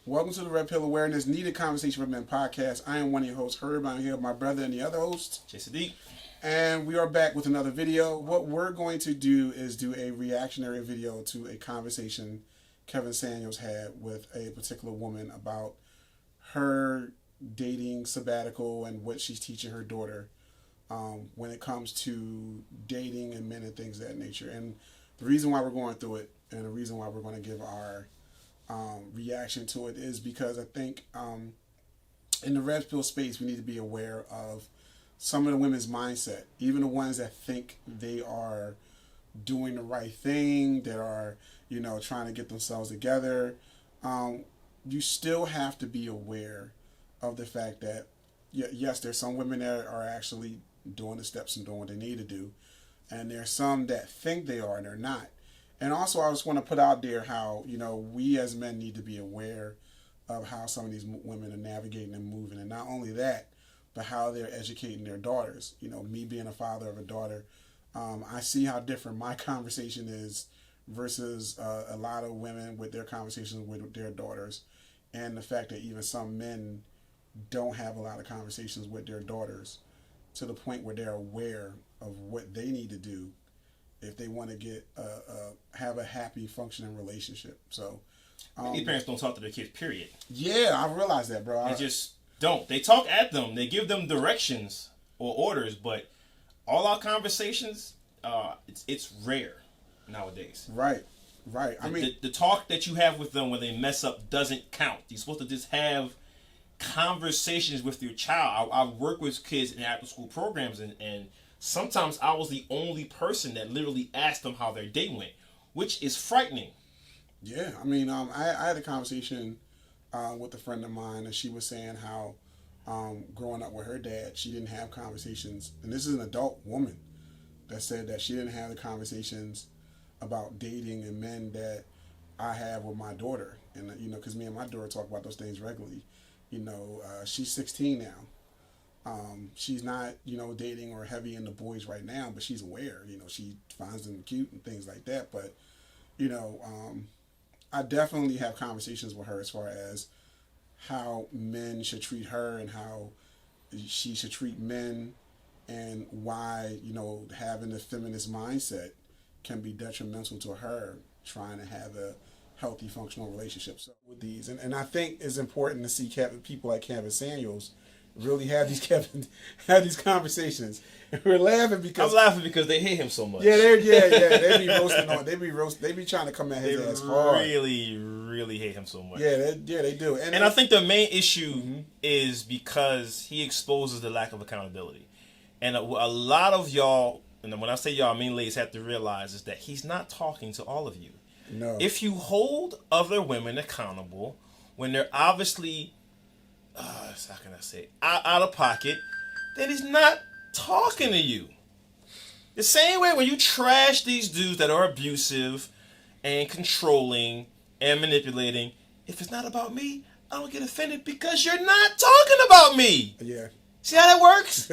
Welcome to the Red Pill Awareness Needed Conversation for Men podcast. I am one of your hosts, Herb. I'm here with my brother and the other host, Sadiq. And we are back with another video. What we're going to do is do a reactionary video to a conversation Kevin Samuels had with a particular woman about her dating sabbatical and what she's teaching her daughter when it comes to dating and men and things of that nature. And the reason why we're going through it and the reason why we're going to give our reaction to it is because I think in the red pill space we need to be aware of some of the women's mindset, even the ones that think they are doing the right thing, that are, trying to get themselves together. You still have to be aware of the fact that, yes, there's some women that are actually doing the steps and doing what they need to do. And there's some that think they are and they're not. And also, I just want to put out there how, we as men need to be aware of how some of these women are navigating and moving. And not only that, but how they're educating their daughters. Me being a father of a daughter, I see how different my conversation is versus a lot of women with their conversations with their daughters. And the fact that even some men don't have a lot of conversations with their daughters to the point where they're aware of what they need to do if they want to get have a happy, functioning relationship. So many parents don't talk to their kids, period. Yeah, I realize that, bro. They just don't. They talk at them. They give them directions or orders, but all our conversations, it's rare nowadays. Right. I mean, the talk that you have with them when they mess up doesn't count. You're supposed to just have conversations with your child. I work with kids in after school programs, and sometimes I was the only person that literally asked them how their day went, which is frightening. Yeah, I mean, I had a conversation with a friend of mine, and she was saying how growing up with her dad, she didn't have conversations, and this is an adult woman that said that she didn't have the conversations about dating and men that I have with my daughter. And, because me and my daughter talk about those things regularly. She's 16 now. She's not, dating or heavy into boys right now, but she's aware. She finds them cute and things like that. But, I definitely have conversations with her as far as how men should treat her and how she should treat men, and why, having a feminist mindset can be detrimental to her trying to have a healthy, functional relationship with these. And I think it's important to see people like Kevin Samuels really have these conversations. We're laughing because I'm laughing because they hate him so much. Yeah, they be roasting on. They be trying to come at his ass hard. They really hate him so much. Yeah, they do. And I think the main issue is because he exposes the lack of accountability. And a lot of y'all, and when I say y'all, I mean ladies, have to realize is that he's not talking to all of you. No. If you hold other women accountable when they're obviously, how can I say, out of pocket, then he's not talking to you. The same way when you trash these dudes that are abusive and controlling and manipulating, if it's not about me, I don't get offended because you're not talking about me. Yeah. See how that works?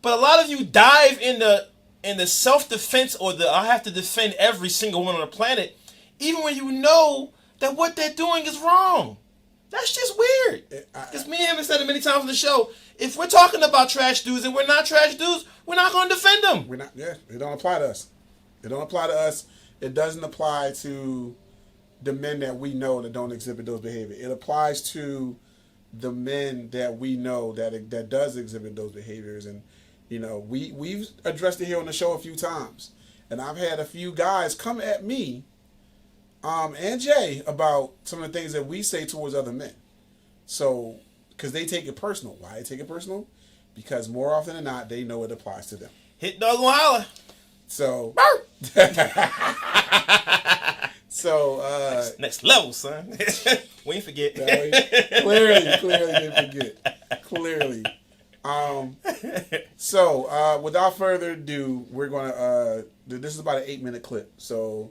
But a lot of you dive in the self-defense or the I have to defend every single one on the planet, even when you know that what they're doing is wrong. That's just weird. Because me and him have said it many times on the show, if we're talking about trash dudes and we're not trash dudes, we're not going to defend them. We're not. Yeah, it don't apply to us. It don't apply to us. It doesn't apply to the men that we know that don't exhibit those behaviors. It applies to the men that we know that does exhibit those behaviors. And we've addressed it here on the show a few times, and I've had a few guys come at me and Jay about some of the things that we say towards other men. So, because they take it personal. Why they take it personal? Because more often than not, they know it applies to them. Hit dog and holler. So, next level, son. We ain't forget. Clearly didn't forget. Clearly. Without further ado, we're gonna. This is about an 8-minute clip. So,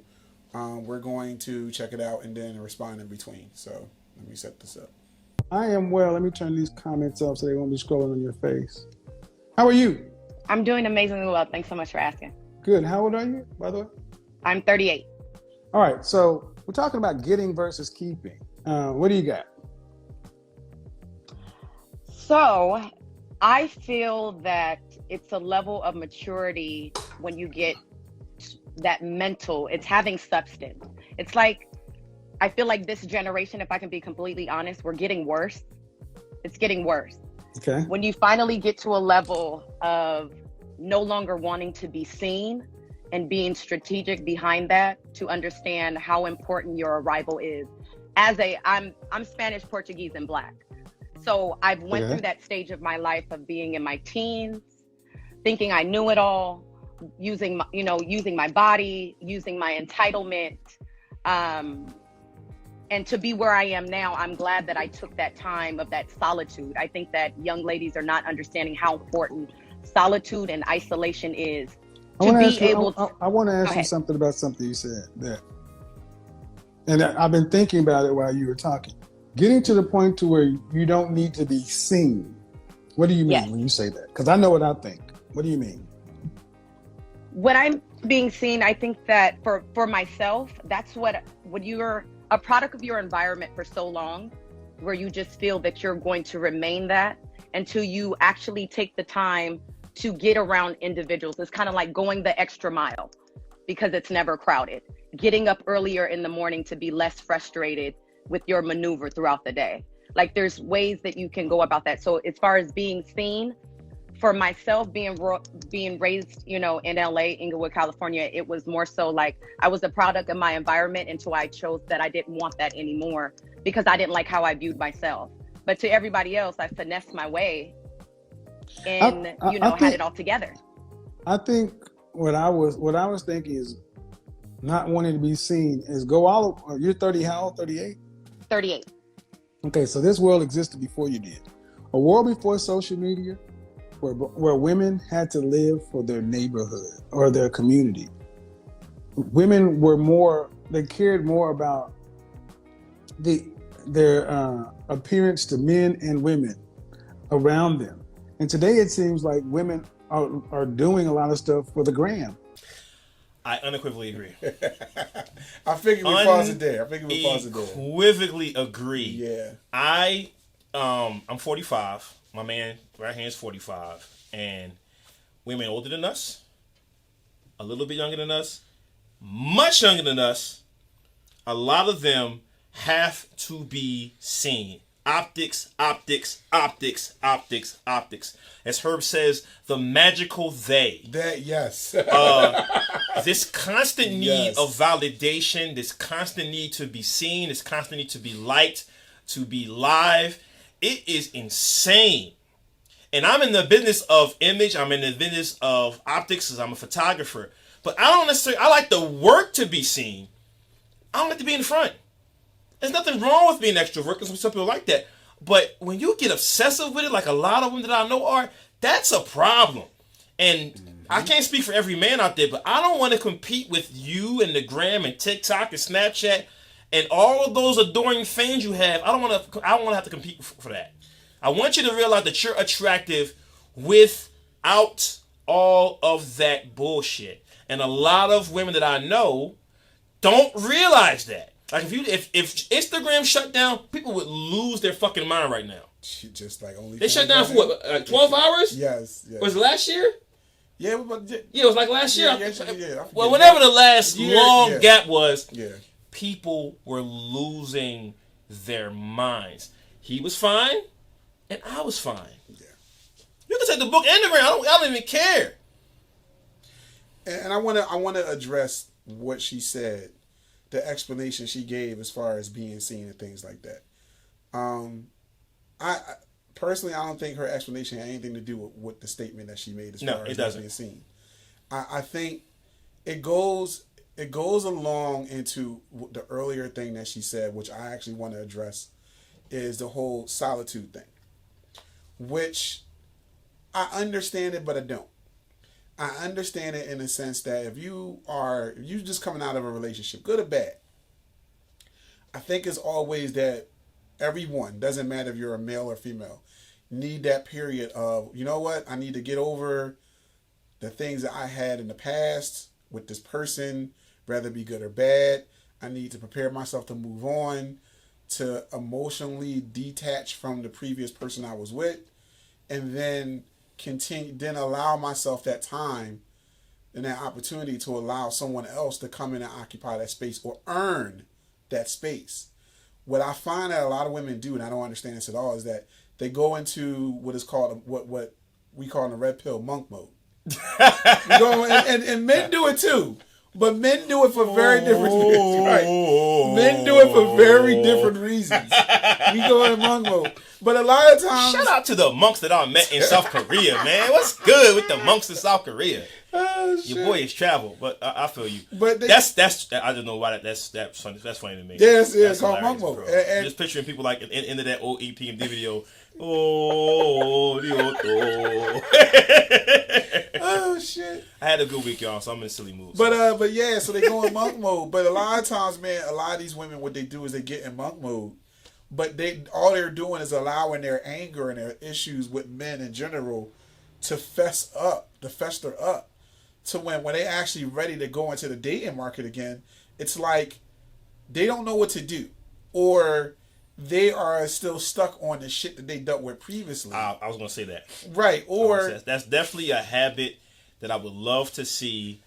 we're going to check it out and then respond in between. So, let me set this up. I am well. Let me turn these comments up so they won't be scrolling on your face. How are you? I'm doing amazingly well. Thanks so much for asking. Good. How old are you, by the way? I'm 38. All right. So we're talking about getting versus keeping. What do you got? So I feel that it's a level of maturity when you get that mental, it's having substance. It's like, I feel like this generation, if I can be completely honest, we're getting worse. It's getting worse. Okay. When you finally get to a level of no longer wanting to be seen and being strategic behind that to understand how important your arrival is. I'm Spanish, Portuguese, and Black. So I've went Okay. through that stage of my life of being in my teens, thinking I knew it all, using my body, using my entitlement. Um, and to be where I am now, I'm glad that I took that time of that solitude. I think that young ladies are not understanding how important solitude and isolation is I to want to be ask you. able to. I want to Go ask you ahead. something about something you said there, and I've been thinking about it while you were talking. Getting to the point to where you don't need to be seen. What do you mean Yes. when you say that? Because I know what I think. What do you mean? When I'm being seen, I think that for myself, that's when you're a product of your environment for so long, where you just feel that you're going to remain that until you actually take the time to get around individuals. It's kind of like going the extra mile because it's never crowded. Getting up earlier in the morning to be less frustrated with your maneuver throughout the day. Like there's ways that you can go about that. So as far as being seen, for myself, being raised, in LA, Inglewood, California, it was more so like I was a product of my environment until I chose that I didn't want that anymore because I didn't like how I viewed myself. But to everybody else, I finessed my way and, I had think it all together. I think what I was thinking is not wanting to be seen is go all. You're 30. How old? 38. 38. Okay, so this world existed before you did. A world before social media, where women had to live for their neighborhood or their community. Women they cared more about their appearance to men and women around them. And today it seems like women are doing a lot of stuff for the gram. I unequivocally agree. I figured we paused it there. Unequivocally agree. Yeah. I'm 45. My man right here is 45, and women older than us, a little bit younger than us, much younger than us. A lot of them have to be seen. Optics, optics, optics, optics, optics. As Herb says, the magical they. That, yes. This constant need Yes. of validation, this constant need to be seen, this constant need to be liked, to be live. It is insane. And I'm in the business of image. I'm in the business of optics because I'm a photographer. But I like the work to be seen. I don't like to be in the front. There's nothing wrong with being extrovert because some people like that. But when you get obsessive with it, like a lot of them that I know are, that's a problem. And I can't speak for every man out there, but I don't want to compete with you and the gram and TikTok and Snapchat and all of those adoring fans you have. I don't want to have to compete for that. I want you to realize that you're attractive without all of that bullshit. And a lot of women that I know don't realize that. Like if Instagram shut down, people would lose their fucking mind right now. Just like only. They shut down for what? 12 hours? Yes. Was it last year? Yeah, but Yeah, it was like last year. yeah. Well, whenever the last long yeah. gap was, Yeah. people were losing their minds. He was fine, and I was fine. Yeah. You can take the book and the ground. I don't even care. And I want to address what she said, the explanation she gave as far as being seen and things like that. I personally, I don't think her explanation had anything to do with the statement that she made as far as not being seen. I think it goes along into the earlier thing that she said, which I actually want to address, is the whole solitude thing, which I understand it, but I don't. I understand it in the sense that if you're just coming out of a relationship, good or bad, I think it's always that everyone, doesn't matter if you're a male or female, need that period of, you know what, I need to get over the things that I had in the past with this person, whether it be good or bad. I need to prepare myself to move on, to emotionally detach from the previous person I was with, and then allow myself that time and that opportunity to allow someone else to come in and occupy that space or earn that space. What I find that a lot of women do, and I don't understand this at all, is that they go into what is called what we call in the red pill monk mode. and men do it too. But men do it for very different reasons, right? Men do it for very different reasons. We go in monk mode. But a lot of times... Shout out to the monks that I met in South Korea, man. What's good with the monks in South Korea? Oh, your boy is travel, but I feel you. But that's I don't know why that's funny. That's funny to me. Yes, yeah, it's called monk mode. And just picturing people like into that old EPMD video. Oh shit! I had a good week, y'all, so I'm in a silly mood. But yeah, so they go in monk mode. But a lot of times, man, a lot of these women, what they do is they get in monk mode, but all they're doing is allowing their anger and their issues with men in general to fester up, to when they actually ready to go into the dating market again, it's like they don't know what to do, or they are still stuck on the shit that they dealt with previously. I was going to say that. Right. Or that's definitely a habit that I would love to see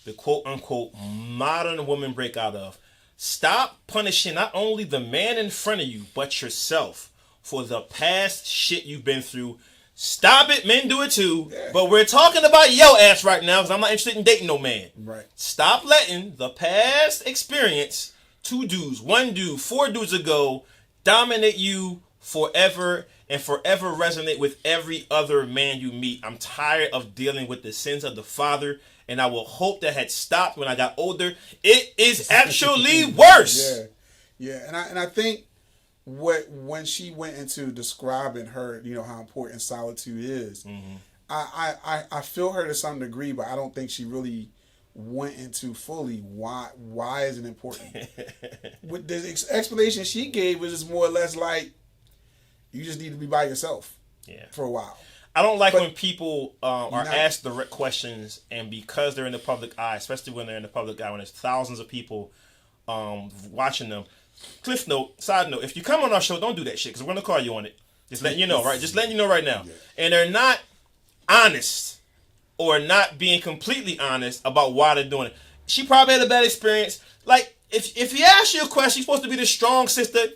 the quote unquote modern woman break out of. Stop punishing not only the man in front of you, but yourself for the past shit you've been through. Stop it. Men do it too. Yeah. But we're talking about your ass right now because I'm not interested in dating no man. Right. Stop letting the past experience, 2 dudes, 1 dude, 4 dudes ago, dominate you forever and forever resonate with every other man you meet. I'm tired of dealing with the sins of the father, and I will hope that had stopped when I got older. It is actually worse. Yeah. And I think when she went into describing her, how important solitude is, mm-hmm. I feel her to some degree, but I don't think she really went into fully why is it important. With the explanation she gave was just more or less like, you just need to be by yourself for a while. I don't like when people are asked direct questions, and because they're in the public eye, especially when they're in the public eye, when there's thousands of people watching them. Cliff note, side note, if you come on our show, don't do that shit, because we're going to call you on it. Just letting you know, right? Just letting you know right now. Yeah. And they're not honest or not being completely honest about why they're doing it. She probably had a bad experience. Like, if he asks you a question, you're supposed to be the strong sister.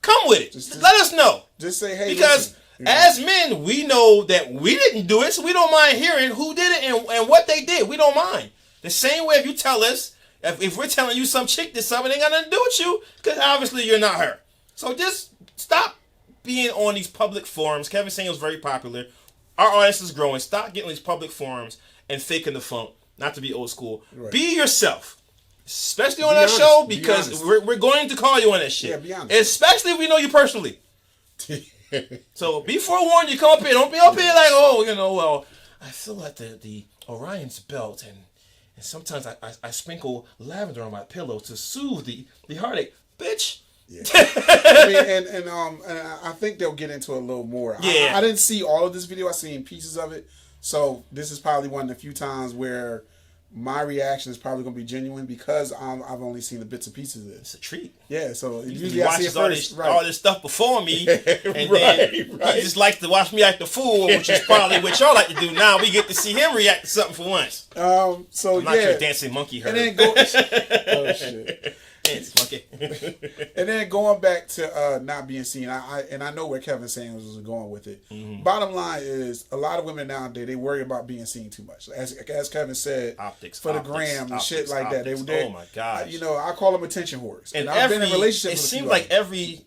Come with it. Just let us know. Just say, hey, because as men, we know that we didn't do it, so we don't mind hearing who did it and what they did. We don't mind. The same way if you tell us, if we're telling you some chick did something, it ain't got nothing to do with you, because obviously you're not her. So just stop being on these public forums. Kevin Samuel's very popular. Our audience is growing. Stop getting on these public forums and faking the funk. Not to be old school. Right. Be yourself. Especially on our show, because we're going to call you on that shit. Yeah, be honest. Especially if we know you personally. So be forewarned, you come up here. Don't be up here like, well, I feel like the Orion's belt, and sometimes I sprinkle lavender on my pillow to soothe the heartache. Bitch. Yeah. I mean, and I think they'll get into it a little more. Yeah. I didn't see all of this video. I seen pieces of it. So this is probably one of the few times where my reaction is probably going to be genuine, because I've only seen the bits and pieces of this. It's a treat. Yeah, so usually I see it first. All this stuff before me, and then he just likes to watch me act the fool, which is probably what y'all like to do. Now we get to see him react to something for once. So I'm not your dancing monkey herd. And then oh shit. Monkey. And then going back to not being seen, I know where Kevin Samuels was going with it. Mm-hmm. Bottom line is, a lot of women nowadays, they worry about being seen too much. As Kevin said, optics for the gram and shit like that. They oh my god! I call them attention whores. And I've been in relationships. It seems like every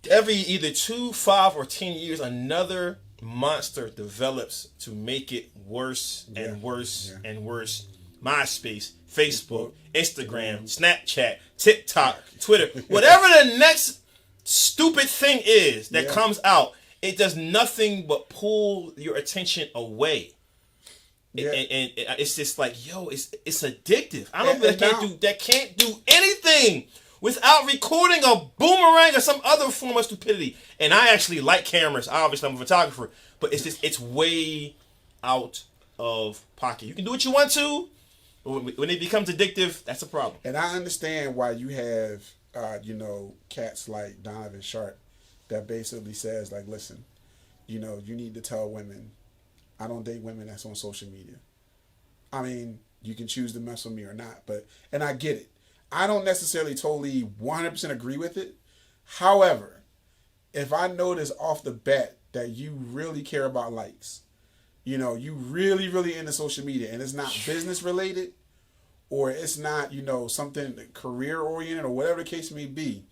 either 2, 5, or 10 years, another monster develops to make it worse and worse and worse. MySpace, Facebook, Instagram, Snapchat, TikTok, Twitter, whatever the next stupid thing is that comes out, it does nothing but pull your attention away. Yeah. And it's just like, it's addictive. I don't that can't do anything without recording a boomerang or some other form of stupidity. And I actually like cameras. Obviously, I'm a photographer, but it's way out of pocket. You can do what you want to. When it becomes addictive, that's a problem. And I understand why you have cats like Donovan Sharp that basically says like, listen, you need to tell women, I don't date women that's on social media. I mean, you can choose to mess with me or not, and I get it. I don't necessarily totally 100% agree with it. However, if I notice off the bat that you really care about likes, you really, really into social media and it's not business related or it's not, something career oriented or whatever the case may be,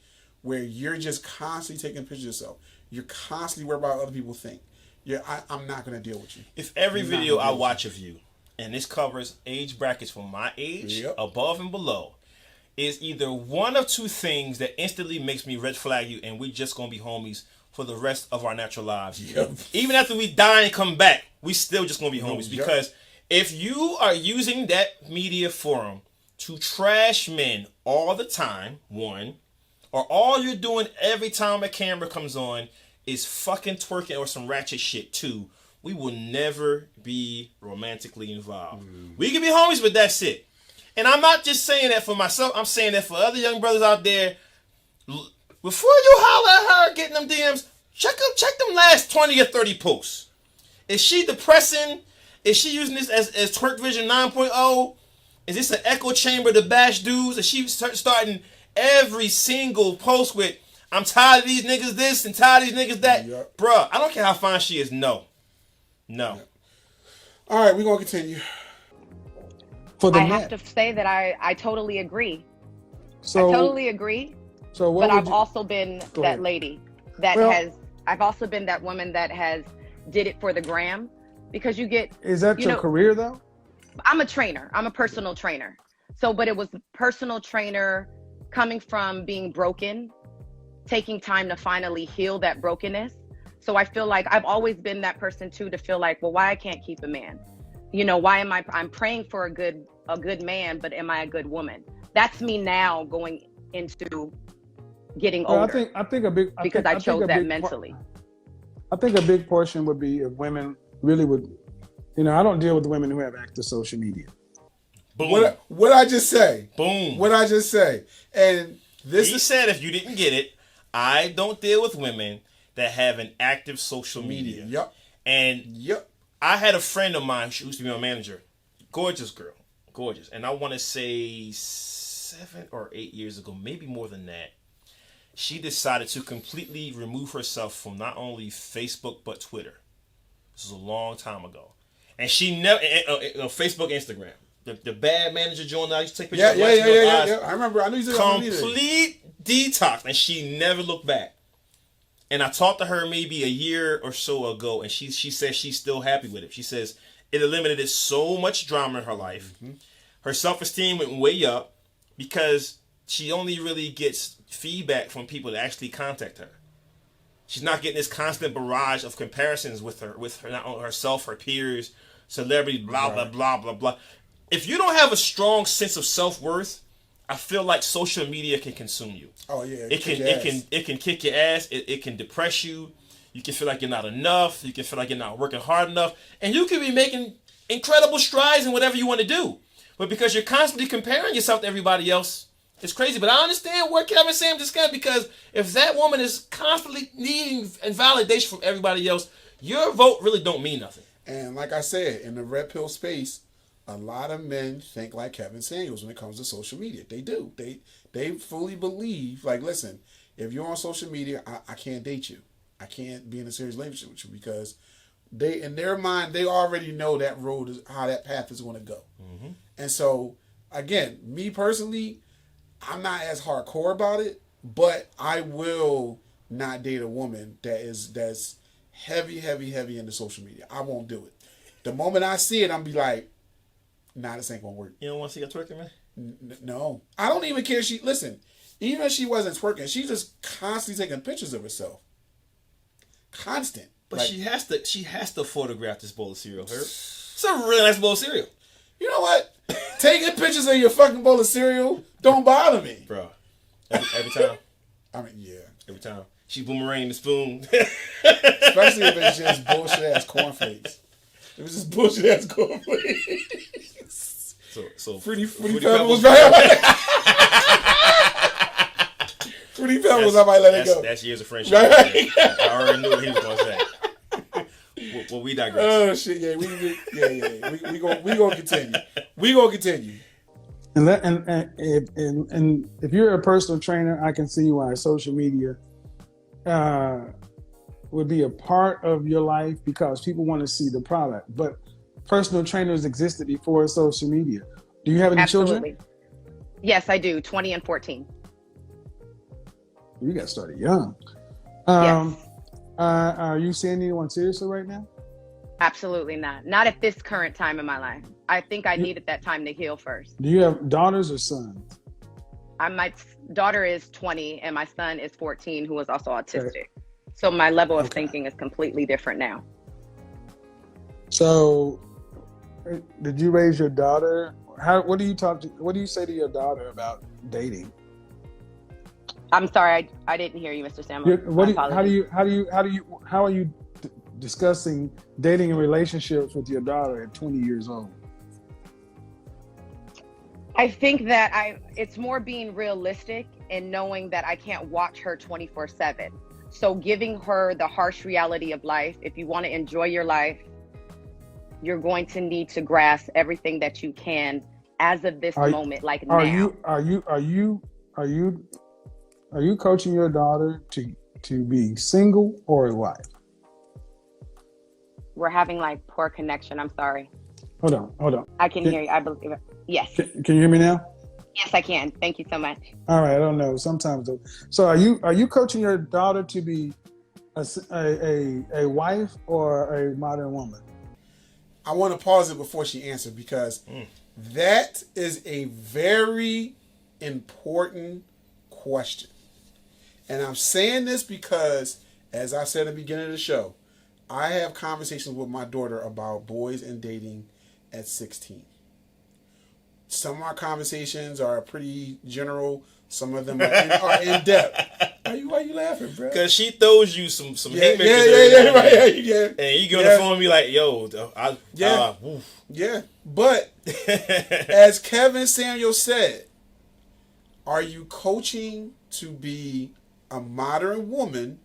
where you're just constantly taking pictures of yourself. You're constantly worried about what other people think. I'm not going to deal with you. If every video I watch of you, and this covers age brackets from my age, above and below, is either one of two things that instantly makes me red flag you and we're just going to be homies for the rest of our natural lives. Yep. Even after we die and come back, we still just going to be homies. Because if you are using that media forum to trash men all the time, one, or all you're doing every time a camera comes on is fucking twerking or some ratchet shit, two, we will never be romantically involved. We can be homies, but that's it. And I'm not just saying that for myself. I'm saying that for other young brothers out there. Before you holler at her getting them DMs, check them last 20 or 30 posts. Is she depressing? Is she using this as Twerk Vision 9.0? Is this an echo chamber to bash dudes? Is she starting every single post with, I'm tired of these niggas this and tired of these niggas that? Yep. Bruh, I don't care how fine she is. No. Yep. All right, we're going to continue. I have to say that I totally agree. So, I totally agree. So but I've also been that lady that I've also been that woman that has did it for the gram, because you get. Is that your career though? I'm a trainer. I'm a personal trainer. So, but it was personal trainer coming from being broken, taking time to finally heal that brokenness. So I feel like I've always been that person too, to feel like, well, why I can't keep a man? Why am I'm praying for a good man, but am I a good woman? That's me now going into getting older. I think a big because I chose that mentally. I think a big portion would be if women really would, I don't deal with women who have active social media. Boom. What I just say? Boom. What I just say? And he said, if you didn't get it, I don't deal with women that have an active social media. Yep. And I had a friend of mine, she used to be my manager, gorgeous girl, gorgeous. And I want to say 7 or 8 years ago, maybe more than that, she decided to completely remove herself from not only Facebook, but Twitter. This was a long time ago. And she never, Facebook, Instagram. The bad manager joined out, used to take pictures. Yeah. I remember. I knew you said complete detox, and she never looked back. And I talked to her maybe a year or so ago, and she says she's still happy with it. She says it eliminated so much drama in her life. Mm-hmm. Her self-esteem went way up because she only really gets feedback from people that actually contact her. She's not getting this constant barrage of comparisons with her not only herself, her peers, celebrity, blah, blah, blah, blah, blah. If you don't have a strong sense of self-worth, I feel like social media can consume you. Oh yeah, it can kick your ass. It can depress you. You can feel like you're not enough. You can feel like you're not working hard enough, and you can be making incredible strides in whatever you want to do. But because you're constantly comparing yourself to everybody else, it's crazy. But I understand where Kevin's saying this guy, because if that woman is constantly needing validation from everybody else, your vote really don't mean nothing. And like I said, in the red pill space, a lot of men think like Kevin Samuels when it comes to social media. They do. They fully believe, like, listen, if you're on social media, I can't date you. I can't be in a serious relationship with you, because they, in their mind, they already know that road is how that path is going to go. Mm-hmm. And so, again, me personally, I'm not as hardcore about it, but I will not date a woman that's heavy into social media. I won't do it. The moment I see it, I'm be like, nah, this ain't gonna work. You don't want to see her twerking, man? No. I don't even care if even if she wasn't twerking, she's just constantly taking pictures of herself. Constant. But she has to photograph this bowl of cereal. It's a really nice bowl of cereal. You know what? Taking pictures of your fucking bowl of cereal don't bother me. Bro. Every time. I mean, yeah. Every time. She boomerang the spoon. Especially if it's just bullshit ass cornflakes. If it's just bullshit ass cornflakes. So Fruity Pebbles was very When he felt was I might let it go. That's years of friendship. Right. I already knew what he was going to say. Well, we digress. Oh shit! Yeah, we gonna continue. We gonna continue. And if you're a personal trainer, I can see why social media would be a part of your life because people want to see the product. But personal trainers existed before social media. Do you have any Absolutely. children? Yes, I do. 20 and 14. You got started young. Yes. Are you seeing anyone seriously right now? Absolutely not. Not at this current time in my life. I think I needed that time to heal first. Do you have daughters or sons? My daughter is 20 and my son is 14, who is also autistic. Okay. So my level of thinking is completely different now. So, did you raise your daughter? What do you say to your daughter about dating? I'm sorry, I didn't hear you, Mr. Samuel. How are you discussing dating and relationships with your daughter at 20 years old? I think that it's more being realistic and knowing that I can't watch her 24/7. So giving her the harsh reality of life. If you want to enjoy your life, you're going to need to grasp everything that you can as of this moment, like now. Are you coaching your daughter to be single or a wife? We're having like poor connection. I'm sorry. Hold on. I can hear you. I believe it. Yes. Can you hear me now? Yes, I can. Thank you so much. All right. I don't know. Sometimes though. So are you coaching your daughter to be a wife or a modern woman? I want to pause it before she answers because that is a very important question. And I'm saying this because, as I said at the beginning of the show, I have conversations with my daughter about boys and dating at 16. Some of our conversations are pretty general. Some of them are in depth. Why you laughing, bro? Because she throws you some haymakers. Yeah. And you get on the phone and be like, yo, yeah. But as Kevin Samuel said, are you coaching to be a modern woman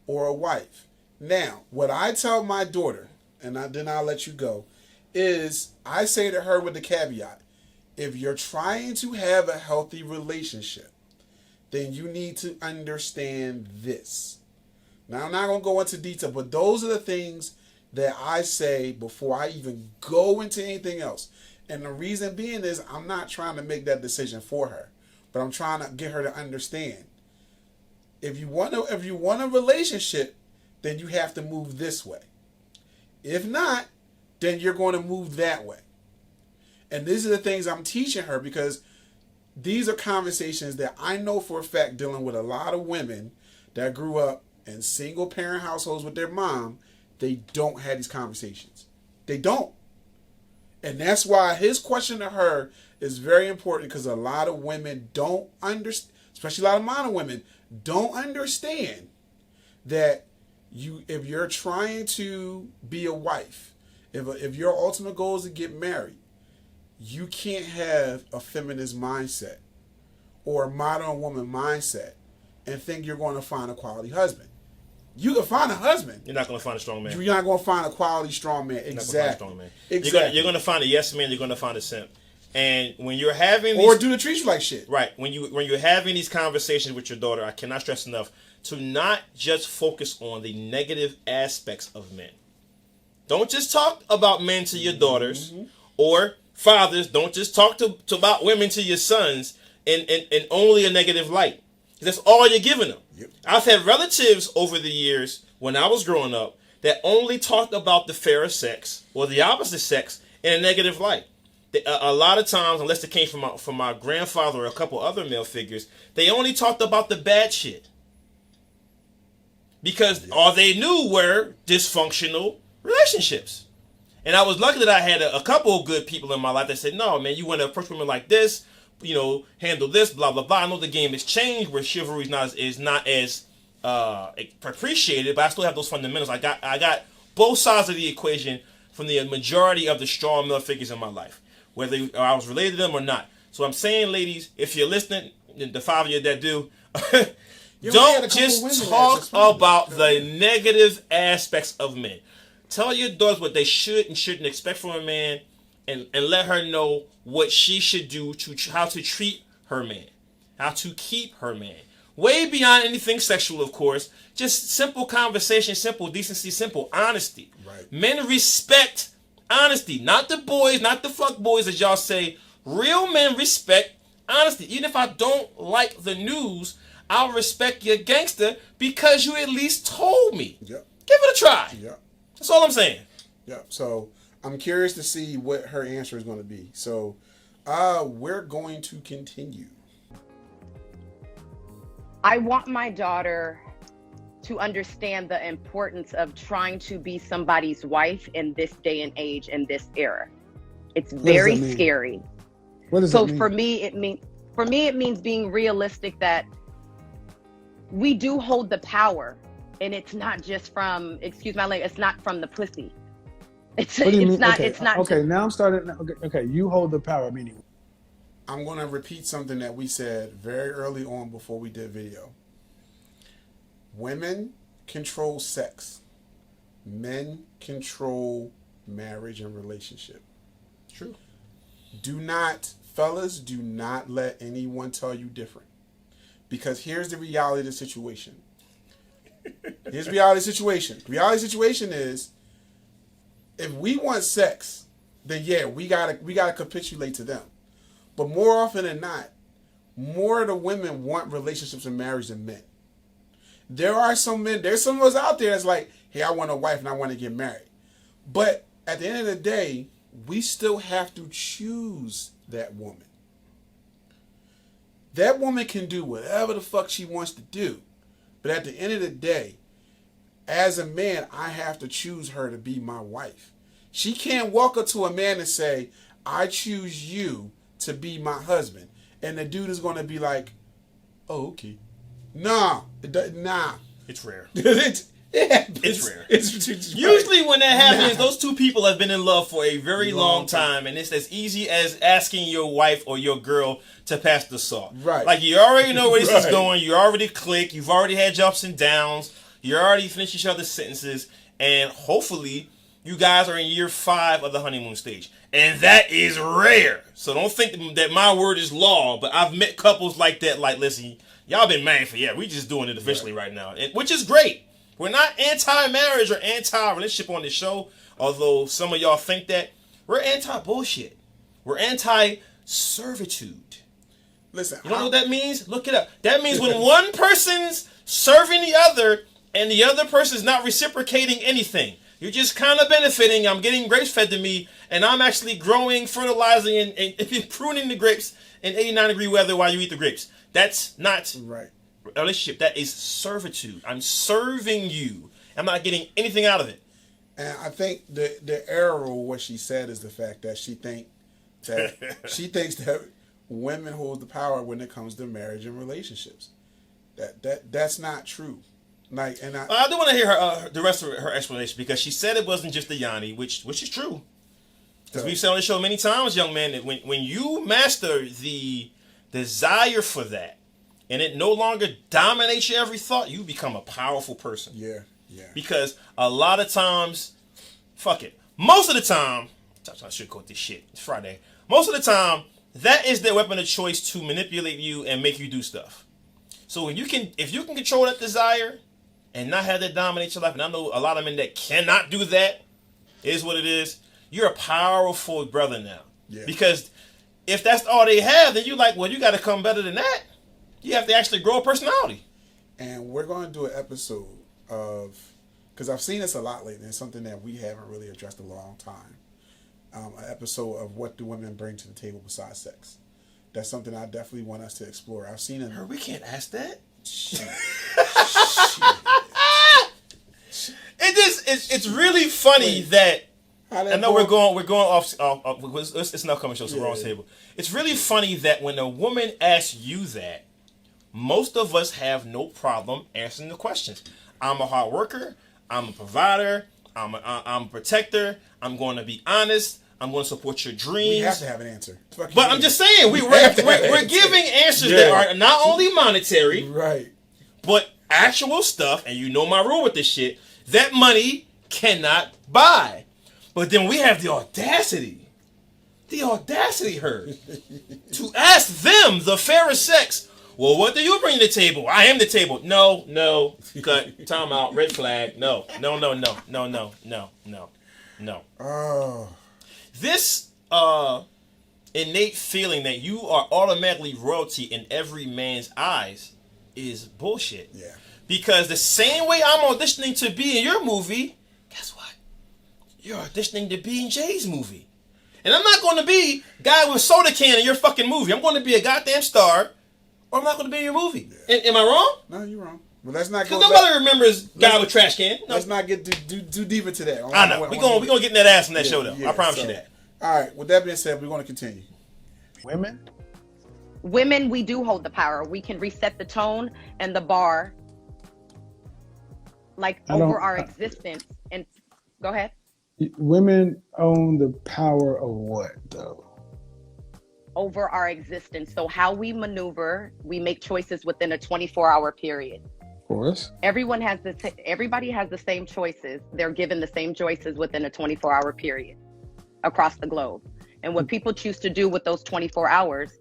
or a wife? Now, what I tell my daughter, and then I'll let you go, is I say to her with the caveat, if you're trying to have a healthy relationship, then you need to understand this. Now, I'm not going to go into detail, but those are the things that I say before I even go into anything else. And the reason being is I'm not trying to make that decision for her, but I'm trying to get her to understand. If you want a relationship, then you have to move this way. If not, then you're going to move that way. And these are the things I'm teaching her because these are conversations that I know for a fact dealing with a lot of women that grew up in single parent households with their mom. They don't have these conversations. They don't. And that's why his question to her is very important because a lot of women don't understand, especially a lot of modern women, don't understand that if you're trying to be a wife, if your ultimate goal is to get married, you can't have a feminist mindset or a modern woman mindset and think you're going to find a quality husband. You can find a husband. You're not going to find a strong man. You're not going to find a quality strong man. Exactly. You're going to find a yes man. You're going to find a simp. And when you're having or do the treat you like shit. Right. When you're having these conversations with your daughter, I cannot stress enough to not just focus on the negative aspects of men. Don't just talk about men to your daughters or fathers. Don't just talk to about women to your sons in only a negative light. That's all you're giving them. Yep. I've had relatives over the years when I was growing up that only talked about the fairer sex or the opposite sex in a negative light. A lot of times, unless it came from my grandfather or a couple other male figures, they only talked about the bad shit. Because all they knew were dysfunctional relationships. And I was lucky that I had a couple of good people in my life that said, no, man, you want to approach women like this, handle this, blah, blah, blah. I know the game has changed where chivalry is not as appreciated, but I still have those fundamentals. I got both sides of the equation from the majority of the strong male figures in my life, whether I was related to them or not. So I'm saying, ladies, if you're listening, the five of you that do, Don't just talk about the negative aspects of men. Tell your daughters what they should and shouldn't expect from a man, and let her know what she should do to how to treat her man, how to keep her man. Way beyond anything sexual, of course. Just simple conversation, simple decency, simple honesty. Right. Men respect honesty, not the boys, not the fuck boys as y'all say. Real men respect honesty. Even if I don't like the news, I'll respect your gangster because you at least told me. Yep. Give it a try. Yep. That's all I'm saying. Yep. So I'm curious to see what her answer is going to be. So we're going to continue. I want my daughter to understand the importance of trying to be somebody's wife in this day and age, in this era. It's very scary. What does that mean? For me, it means being realistic that we do hold the power, and it's not just from, excuse my language, it's not from the pussy. It's not. Okay. It's not. Okay, now I'm starting. Okay, you hold the power, meaning. I'm going to repeat something that we said very early on before we did video. Women control sex. Men control marriage and relationship. True. Fellas, do not let anyone tell you different. Because here's the reality of the situation. Here's the reality of the situation. The reality of the situation is, if we want sex, then yeah, we gotta capitulate to them. But more often than not, more of the women want relationships and marriage than men. There's some of us out there that's like, hey, I want a wife and I want to get married. But at the end of the day, we still have to choose that woman. That woman can do whatever the fuck she wants to do. But at the end of the day, as a man, I have to choose her to be my wife. She can't walk up to a man and say, I choose you to be my husband. And the dude is going to be like, oh, okay. Nah. It's rare. It's rare. It's usually when that happens, those two people have been in love for a very long time, and it's as easy as asking your wife or your girl to pass the salt. Right. Like, you already know where this is going. You already click. You've already had your ups and downs. You already finished each other's sentences, and hopefully you guys are in year 5 of the honeymoon stage. And that is rare. So don't think that my word is law, but I've met couples like that, like, listen, y'all been married for, we just doing it officially right now, which is great. We're not anti-marriage or anti-relationship on this show, although some of y'all think that. We're anti-bullshit. We're anti-servitude. Listen, you don't know what that means? Look it up. That means when one person's serving the other and the other person's not reciprocating anything. You're just kind of benefiting. I'm getting grapes fed to me, and I'm actually growing, fertilizing, and pruning the grapes in 89-degree weather while you eat the grapes. That's not right. A relationship. That is servitude. I'm serving you. I'm not getting anything out of it. And I think the error of what she said is the fact that she thinks that women hold the power when it comes to marriage and relationships. That's not true. Like, and I do want to hear her the rest of her explanation, because she said it wasn't just the Yanni, which is true. Because we've said on the show many times, young man, that when you master the desire for that, and it no longer dominates your every thought, you become a powerful person. Yeah. Because a lot of times, fuck it. Most of the time, I should quote this shit. It's Friday. Most of the time, that is their weapon of choice to manipulate you and make you do stuff. So if you can control that desire and not have that dominate your life, and I know a lot of men that cannot do that, it is what it is. You're a powerful brother now. Yeah. Because if that's all they have, then you're like, well, you got to come better than that. You have to actually grow a personality. And we're going to do an episode of, because I've seen this a lot lately, it's something that we haven't really addressed in a long time. An episode of what do women bring to the table besides sex. That's something I definitely want us to explore. I've seen it. We can't ask that. Shit. It's really funny that. I know we're going off. It's an upcoming show, so we're on the table. It's really funny that when a woman asks you that, most of us have no problem answering the questions. I'm a hard worker. I'm a provider. I'm a protector. I'm going to be honest. I'm going to support your dreams. We have to have an answer. But I'm just saying, we're giving answers that are not only monetary, right, But actual stuff, and you know my rule with this shit, that money cannot buy. But then we have the audacity, her, to ask them, the fairest sex, well, what do you bring to the table? I am the table. No, cut, time out, red flag. No. Oh. This innate feeling that you are automatically royalty in every man's eyes is bullshit. Yeah. Because the same way I'm auditioning to be in your movie, guess what? You're auditioning to be in Jay's movie. And I'm not going to be guy with soda can in your fucking movie. I'm going to be a goddamn star, or I'm not going to be in your movie. Yeah. Am I wrong? No, you're wrong. Well, let's not go. Because nobody remembers guy with trash can. No. Let's not get too deep into that. I know. We're going to get in that ass from that show, though. I promise you that. All right. With that being said, we're going to continue. Women, we do hold the power. We can reset the tone and the bar, like over our existence. And go ahead. Women own the power of what, though? Over our existence. So how we maneuver, we make choices within a 24-hour period. Of course. Everybody has the same choices. They're given the same choices within a 24-hour period across the globe. And what people choose to do with those 24 hours,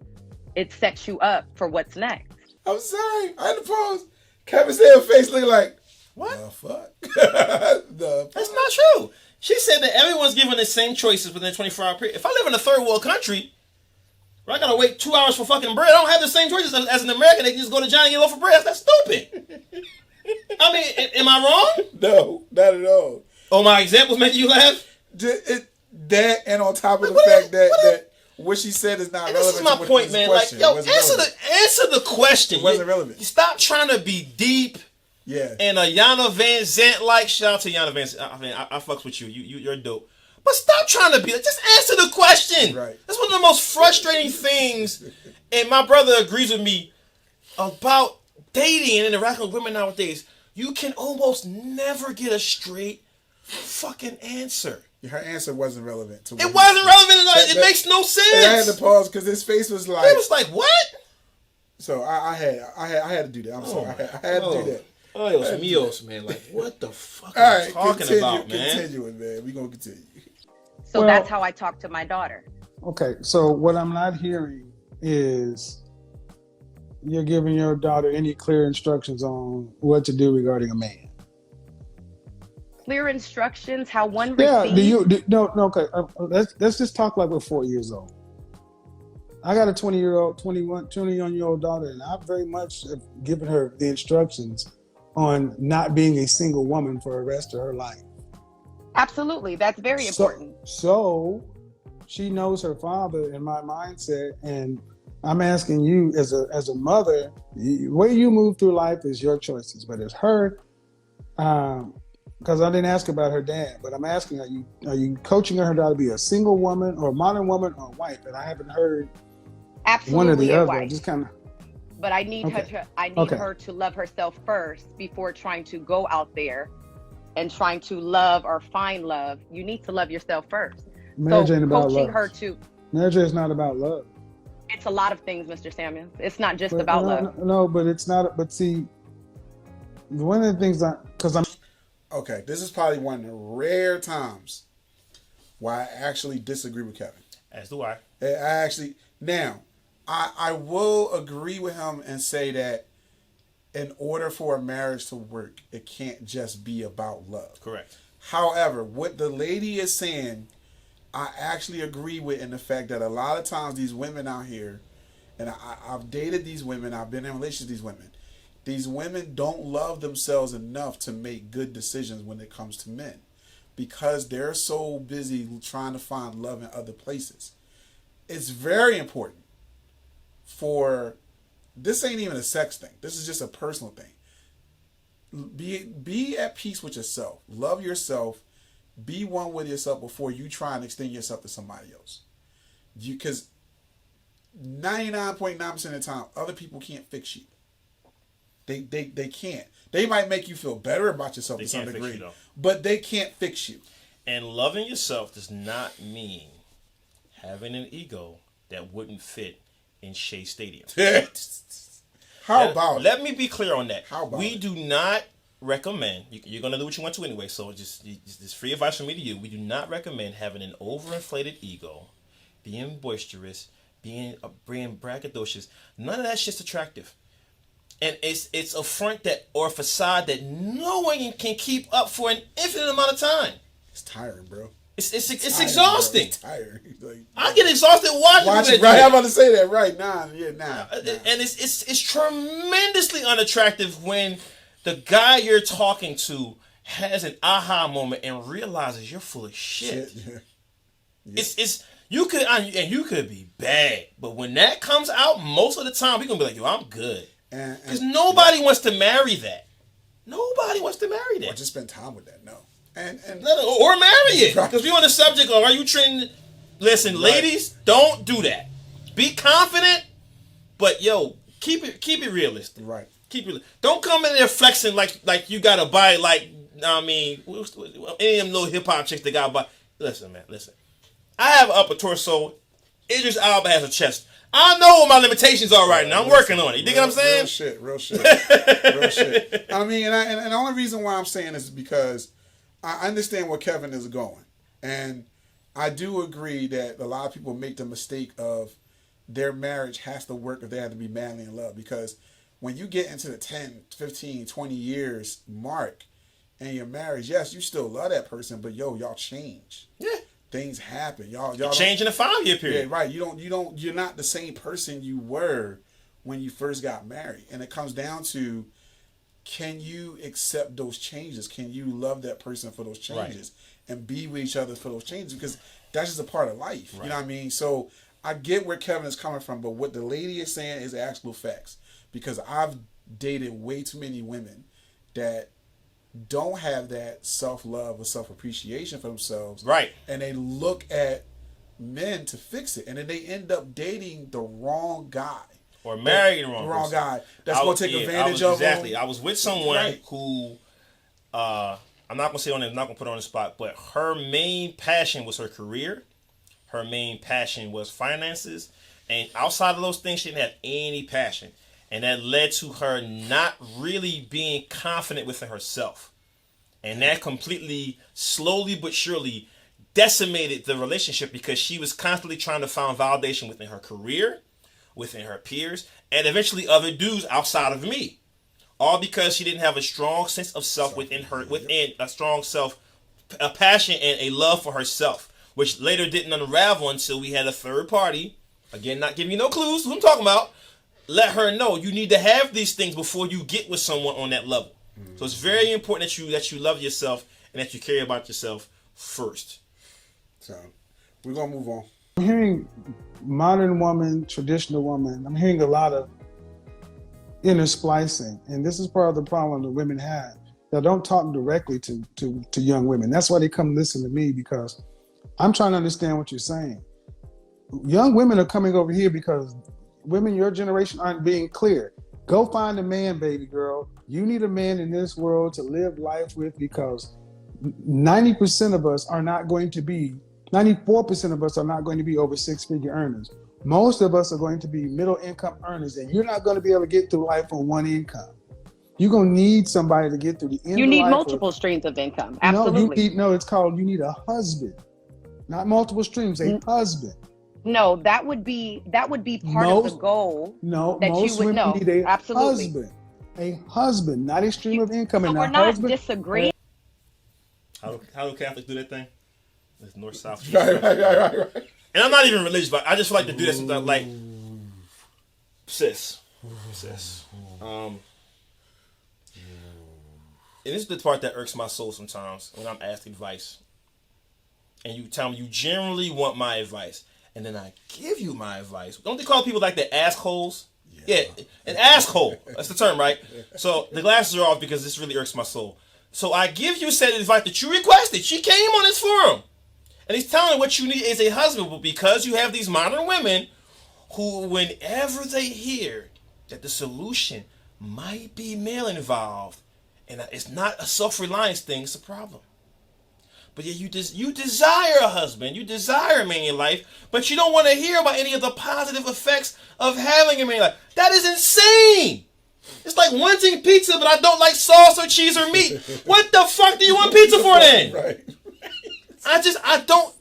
it sets you up for what's next. I'm sorry. I had to pause. Kevin said face looking like, what? The fuck? That's not true. She said that everyone's given the same choices within a 24-hour period. If I live in a third world country, where I gotta wait 2 hours for fucking bread, I don't have the same choices as an American. They can just go to Johnny and get a loaf of bread. That's stupid. I mean, am I wrong? No, not at all. Oh, my examples making you laugh? That and on top of the fact that what she said is not relevant. This is my point, man. Like, yo, answer the question. It wasn't relevant. You stop trying to be deep. Yeah. And a Yana Van Zant like, shout out to Yana Van Zant. I mean, I fucks with you. You're dope. But stop trying to be like, just answer the question. Right. That's one of the most frustrating things. And my brother agrees with me about dating and interacting with women nowadays. You can almost never get a straight fucking answer. Her answer wasn't relevant to it wasn't relevant enough. It makes no sense. And I had to pause because his face was like. It was like, what? So I had to do that. I'm sorry. I had to do that. Oh, it was mios, man. Like, what the fuck are you talking about, man? Continuing, man. We're going to continue. So that's how I talk to my daughter. Okay, so what I'm not hearing is you're giving your daughter any clear instructions on what to do regarding a man. Clear instructions, how one receives. Okay. Let's just talk like we're 4 years old. I got a 21-year-old daughter, and I very much have given her the instructions on not being a single woman for the rest of her life. Absolutely. That's very important. So she knows her father and my mindset, and I'm asking you as a mother, the way you move through life is your choices, but it's her, because I didn't ask about her dad, but I'm asking, are you coaching her to be a single woman or a modern woman or a wife? And I haven't heard one or the other. I just kind of. But I need her to love herself first before trying to go out there and trying to love or find love. You need to love yourself first. Marriage ain't about love. Marriage is not about love. It's a lot of things, Mr. Samuels. It's not just about love. No, but it's not. But see, one of the things Okay, this is probably one of the rare times why I actually disagree with Kevin. As do I. I will agree with him and say that in order for a marriage to work, it can't just be about love. Correct. However, what the lady is saying, I actually agree with in the fact that a lot of times these women out here, and I've dated these women, I've been in relationships with these women. These women don't love themselves enough to make good decisions when it comes to men because they're so busy trying to find love in other places. It's very important this ain't even a sex thing. This is just a personal thing. Be at peace with yourself. Love yourself. Be one with yourself before you try and extend yourself to somebody else. Because 99.9% of the time, other people can't fix you. They can't. They might make you feel better about yourself to some degree, but they can't fix you. And loving yourself does not mean having an ego that wouldn't fit in Shea Stadium. How about Let me be clear on that. How about we it? do not recommend. You're gonna do what you want to anyway. So just free advice from me to you. We do not recommend having an overinflated ego, being boisterous, being braggadocious. None of that shit's attractive. And it's a front that or a facade that no one can keep up for an infinite amount of time. It's tiring, bro. It's Tiring, exhausting. Bro. It's tiring. Like, I get exhausted watching it. that. Right, I'm about to say that. Right, nah. And it's tremendously unattractive when the guy you're talking to has an aha moment and realizes you're full of shit. Yeah. It's you could be bad, but when that comes out, most of the time we're gonna be like, yo, I'm good. Because nobody wants to marry that. Nobody wants to marry that. Or just spend time with that. No. And or marry it. Because we're on the subject of, are you trending? Listen, ladies, don't do that. Be confident, but yo, keep it realistic. Right. Keep it. Don't come in there flexing like you gotta buy any of them little hip hop chicks that gotta buy. Listen, man, listen. I have an upper torso. Idris Elba has a chest. I know what my limitations are right now. I'm working on it. You dig what I'm saying? Real shit. I mean, and the only reason why I'm saying this is because I understand where Kevin is going. And I do agree that a lot of people make the mistake of their marriage has to work if they have to be madly in love. Because when you get into the 10, 15, 20 years mark and your marriage, yes, you still love that person, but y'all change. Yeah. Things happen. Y'all change in a 5-year period. Yeah, right. You're not the same person you were when you first got married. And it comes down to, can you accept those changes? Can you love that person for those changes and be with each other for those changes? Because that's just a part of life. Right. You know what I mean? So I get where Kevin is coming from, but what the lady is saying is actual facts. Because I've dated way too many women that don't have that self-love or self-appreciation for themselves. Right. And they look at men to fix it. And then they end up dating the wrong guy. Or marrying the wrong guy. That's going to take advantage of them. Exactly. I was with someone who, I'm not going to say on it, I'm not going to put her on the spot, but her main passion was her career. Her main passion was finances. And outside of those things, she didn't have any passion. And that led to her not really being confident within herself. And that completely, slowly but surely, decimated the relationship because she was constantly trying to find validation within her career, within her peers, and eventually other dudes outside of me. All because she didn't have a strong sense of self within a strong self, a passion and a love for herself, which later didn't unravel until we had a third party, again, not giving you no clues who I'm talking about, let her know you need to have these things before you get with someone on that level. Mm-hmm. So it's very important that you love yourself and that you care about yourself first. So we're going to move on. I'm hearing modern woman, traditional woman. I'm hearing a lot of inner splicing. And this is part of the problem that women have. They don't talk directly to young women. That's why they come listen to me, because I'm trying to understand what you're saying. Young women are coming over here because women your generation aren't being clear. Go find a man, baby girl. You need a man in this world to live life with, because 90% of us are not going to be, 94% of us are not going to be over six-figure earners. Most of us are going to be middle income earners, and you're not going to be able to get through life on one income. You're going to need somebody to get through the end. You need multiple streams of income. Absolutely. It's called, you need a husband, not multiple streams, a husband. No, that would be part of the goal. No, that most you would women know. need a Absolutely. husband. A husband, not a stream of income. So and we're not disagreeing. How do Catholics do that thing? It's north, south. Right. And I'm not even religious, but I just like to do that sometimes. Like, sis. And this is the part that irks my soul sometimes when I'm asked advice. And you tell me you generally want my advice. And then I give you my advice. Don't they call people like the assholes? Yeah, an asshole. That's the term, right? So the glasses are off because this really irks my soul. So I give you said advice that you requested. She came on this forum. And he's telling what you need is a husband. But because you have these modern women who, whenever they hear that the solution might be male involved, and it's not a self-reliance thing, it's a problem. But yeah, you desire a husband, you desire a man in your life, but you don't want to hear about any of the positive effects of having a man in your life. That is insane. It's like wanting pizza, but I don't like sauce or cheese or meat. What the fuck do you want pizza for then? Right. I don't.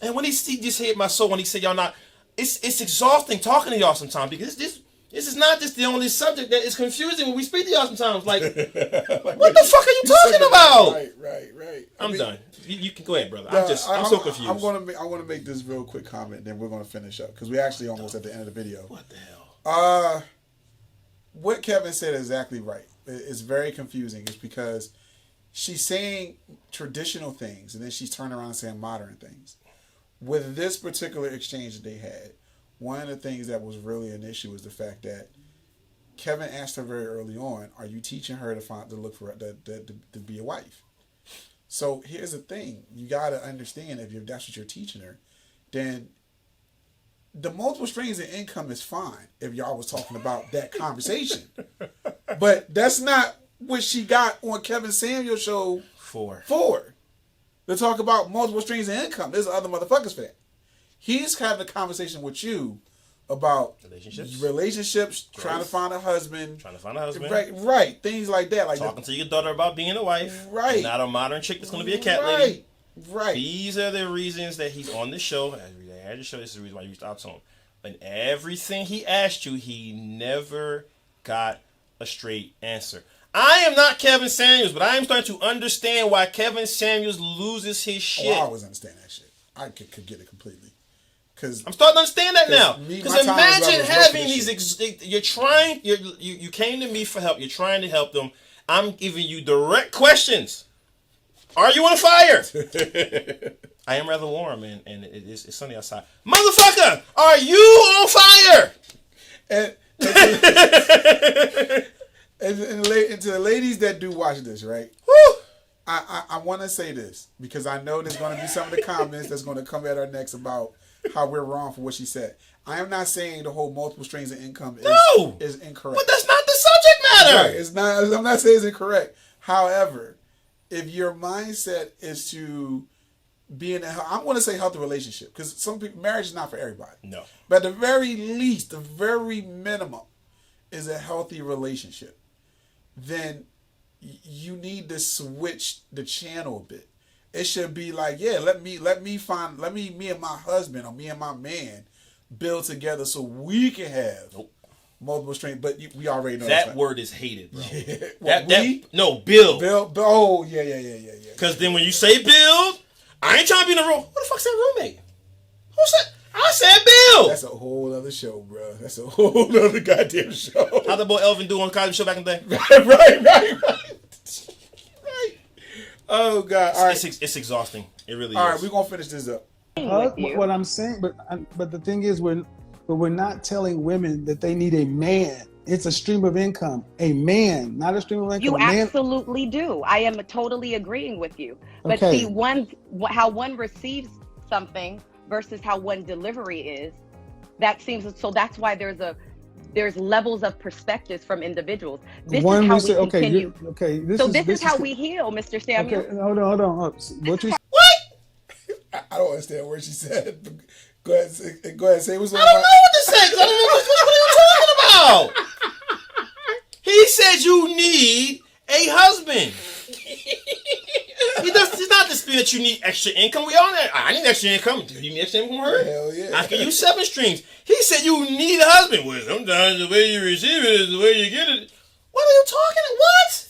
And when he just hit my soul when he said y'all not, it's exhausting talking to y'all sometimes because this is not just the only subject that is confusing when we speak to y'all sometimes. Like, what the fuck are you talking about? Right. I'm done. You can go ahead, brother. I'm so confused. I want to make this real quick comment, then we're gonna finish up because we're actually almost at the end of the video. What the hell? What Kevin said is exactly right. It's very confusing. It's because she's saying traditional things and then she's turning around and saying modern things. With this particular exchange that they had, one of the things that was really an issue was the fact that Kevin asked her very early on, "Are you teaching her to look for to be a wife?" So here's the thing: you got to understand if that's what you're teaching her, then the multiple streams of income is fine if y'all was talking about that conversation, but that's not what she got on Kevin Samuel's show for to talk about multiple streams of income. There's other motherfuckers for that. He's having a conversation with you about relationships, trying to find a husband. Right. Things like that. Like talking to your daughter about being a wife. Right. Not a modern chick that's going to be a cat lady. Right. These are the reasons that he's on the show. As we had to show, this is the reason why you reached out to him. And everything he asked you, he never got a straight answer. I am not Kevin Samuels, but I am starting to understand why Kevin Samuels loses his shit. Oh, I always understand that shit. I could get it completely. I'm starting to understand that now. Because imagine having these. You came to me for help. You're trying to help them. I'm giving you direct questions. Are you on fire? I am rather warm, and it's sunny outside. Motherfucker, are you on fire? And to the ladies that do watch this, right? Woo! I want to say this because I know there's going to be some of the comments that's going to come at our necks about how we're wrong for what she said. I am not saying the whole multiple streams of income is incorrect. But that's not the subject matter. Right, it's not. I'm not saying it's incorrect. However, if your mindset is to be in I'm going to say healthy relationship because some people, marriage is not for everybody. No. But at the very least, the very minimum is a healthy relationship. Then you need to switch the channel a bit. It should be like, yeah, let me and my husband or me and my man build together so we can have multiple streams. But we already know that word is hated, bro. Yeah. Build. Oh, yeah. Because then when you say build, I ain't trying to be in a room. Who the fuck said roommate? Who said? I said build. That's a whole other show, bro. That's a whole other goddamn show. How'd the boy Elvin do on Cosby Show back in the day? Right. Oh God! All right, it's exhausting. It really is. All right, we're gonna finish this up. What I'm saying, but the thing is, we're not telling women that they need a man. It's a stream of income. A man, not a stream of income. You absolutely do. I am totally agreeing with you. But see, how one receives something versus how one delivery is, that seems so. That's why there's levels of perspectives from individos. This is how we continue. This is how we heal, Mr. Samuel. Okay, hold on. What? I don't understand what she said. Go ahead, say what's going on. I don't know what to say. I don't know what are you talking about. He said you need a husband. He's not disputing that you need extra income. We all know. I need extra income. Do you need extra income from her? Hell yeah. I can use 7 streams. He said you need a husband. Well, sometimes the way you receive it is the way you get it. What are you talking about?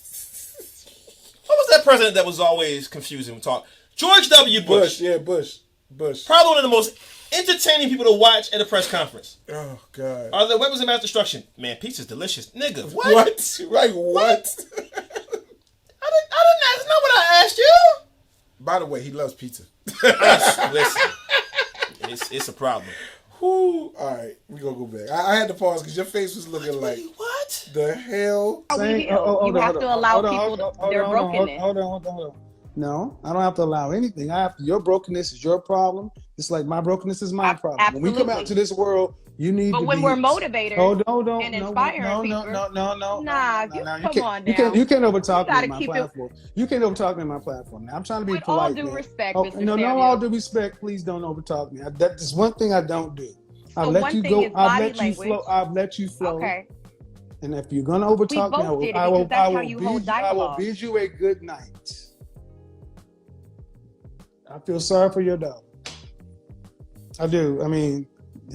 What was that president that was always confusing with talk? George W. Bush. Bush. Probably one of the most entertaining people to watch at a press conference. Oh, God. Are the weapons of mass destruction? Man, pizza's delicious. Nigga, what? Right, what? That's not what I asked you. By the way, he loves pizza. Listen, it's a problem. Whew. All right, we gonna go back. I had to pause because your face was looking like what the hell? You have to allow people their brokenness. Hold on. No, I don't have to allow anything. Your brokenness is your problem. It's like my brokenness is my problem. Absolutely. When we come out to this world, you need. But when we're motivators and inspiring people, no. Come on now. You can't overtalk me on my platform. You can't overtalk me on my platform. Now I'm trying to be polite. With all due respect, Mr. Samuel. No, all due respect. Please don't overtalk me. That's one thing I don't do. I'll let you go. I'll let you flow. Okay. And if you're gonna overtalk me, both did it because that's how you hold I will dialogue. bid you a good night. I feel sorry for your daughter. I do. I mean,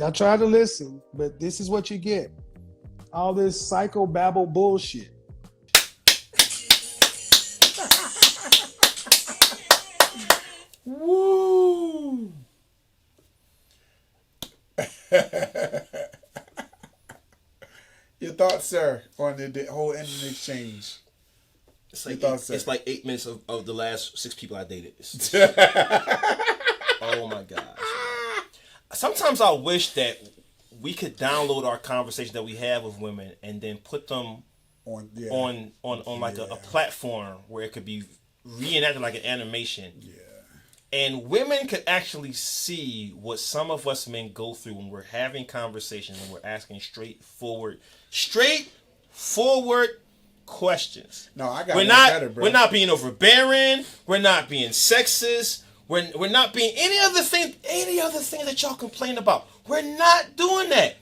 I try to listen, but this is what you get. All this psychobabble bullshit. Woo! Your thoughts, sir, on the whole ending exchange? It's like 8 minutes of the last 6 people I dated. Oh my gosh. Sometimes I wish that we could download our conversations that we have with women and then put them on like a platform where it could be reenacted like an animation. Yeah. And women could actually see what some of us men go through when we're having conversations and we're asking straightforward questions. No, I got one better, bro. We're not being overbearing. We're not being sexist. We're not being any other thing that y'all complain about. We're not doing that.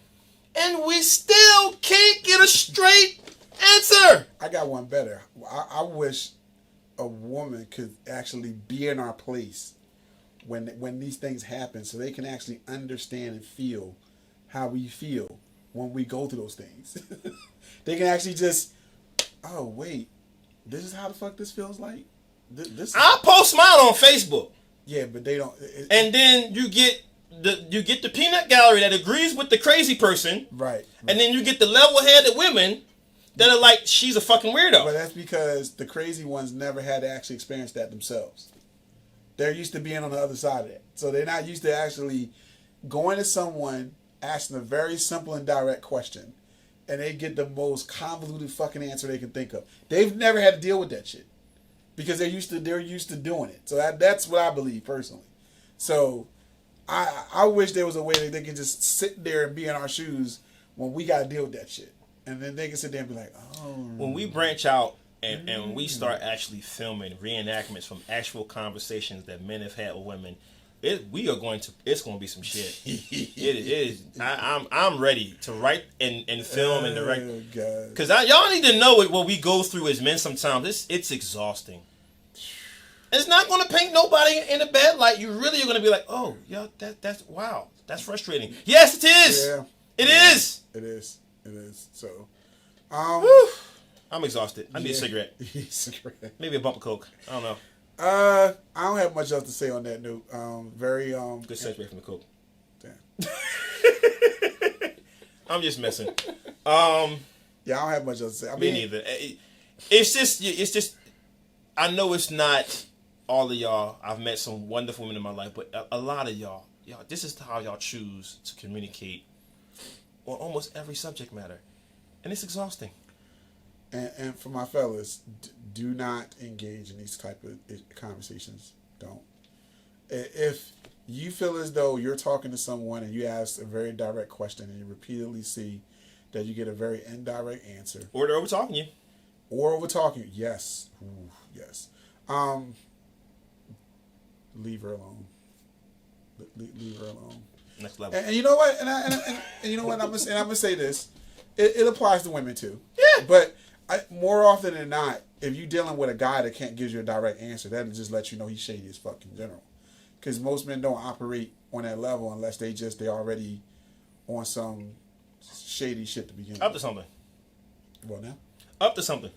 And we still can't get a straight answer. I got one better. I wish a woman could actually be in our place when these things happen, so they can actually understand and feel how we feel when we go through those things. They can actually just, oh wait, this is how the fuck this feels like. I post mine on Facebook. Yeah, but they don't. And then you get the peanut gallery that agrees with the crazy person, right? And then you get the level-headed women that are like, she's a fucking weirdo. But that's because the crazy ones never had to actually experience that themselves. They're used to being on the other side of it. So they're not used to actually going to someone, asking a very simple and direct question, and they get the most convoluted fucking answer they can think of. They've never had to deal with that shit because they're used to doing it. So that's what I believe personally. So I wish there was a way that they could just sit there and be in our shoes when we got to deal with that shit. And then they can sit there and be like, oh. When we branch out and when we start actually filming reenactments from actual conversations that men have had with women, it's going to be some shit. It is. I'm ready to write and film and direct. Because y'all need to know what we go through as men sometimes. It's exhausting. It's not going to paint nobody in a bad light. You really are going to be like, oh, yeah, that's wow. That's frustrating. Yes, it is. Yeah. It is. It is. So, I'm exhausted. I need a cigarette. Maybe a bump of coke. I don't know. I don't have much else to say on that note. Very good segue from the coke. Damn. I'm just messing. Yeah, I don't have much else to say. Me neither. It's just. I know it's not all of y'all. I've met some wonderful women in my life, but a lot of y'all, this is how y'all choose to communicate on almost every subject matter, and it's exhausting. And for my fellas, do not engage in these type of conversations. Don't. If you feel as though you're talking to someone and you ask a very direct question and you repeatedly see that you get a very indirect answer, or they're over talking you, yes, ooh, yes, leave her alone. Leave her alone. Next level. And you know what? And you know what? I'm gonna say this. It applies to women too. Yeah. But more often than not, if you're dealing with a guy that can't give you a direct answer, that'll just let you know he's shady as fuck in general. Because most men don't operate on that level unless they already on some shady shit to begin with. Up to something. What now? Up to something.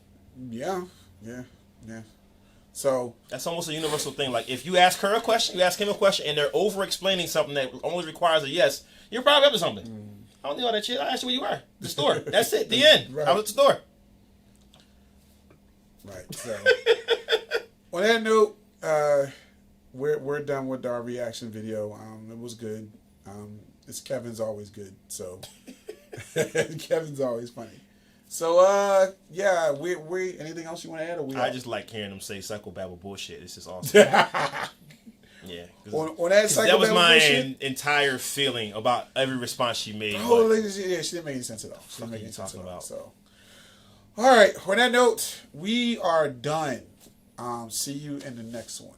Yeah. So that's almost a universal thing. Like if you ask her a question, you ask him a question, and they're over explaining something that only requires a yes, you're probably up to something. I don't know all that shit. I asked you where you were. The store. That's it. The end. Right. I was at the store. Right. So on that note, we're done with our reaction video. It was good. It's Kevin's always good. So Kevin's always funny. So yeah, we anything else you want to add? I just like hearing them say psychobabble bullshit. It's just awesome. Yeah. On that psychobabble that was my bullshit? entire feeling about every response she made. Oh, yeah, she didn't make any sense at all. She didn't make any sense at all. So, all right. On that note, we are done. See you in the next one.